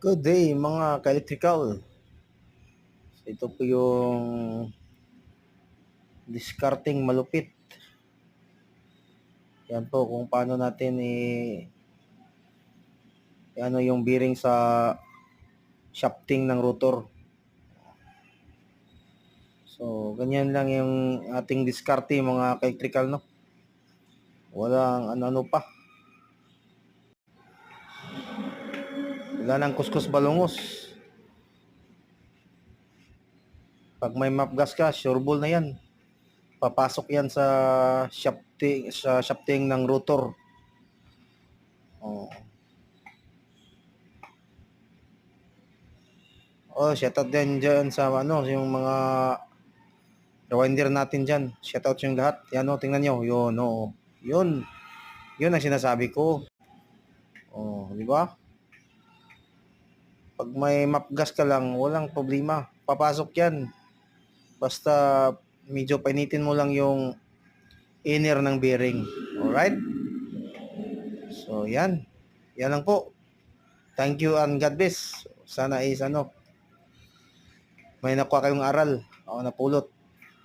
Good day mga ka-electrical. Ito po yung discarding malupit. Yan po kung paano natin ano yung bearing sa shafting ng rotor. So, ganyan lang yung ating discarding mga ka-electrical, no? Walang ano-ano pa. Wala nang kuskus balungos. Pag may mapgas ka, sure ball na yan. Papasok yan sa shafting ng rotor. Oh. Shoutout din dyan sa yung mga rewinder natin dyan. Shoutout yung lahat. Yan tingnan nyo. Yun, Yun. Yun ang sinasabi ko. Di ba? Pag may mapgas ka lang, walang problema. Papasok yan. Basta medyo painitin mo lang yung inner ng bearing. Alright? So, yan. Yan lang po. Thank you and God bless. Sana may nakuha kayong aral. Napulot.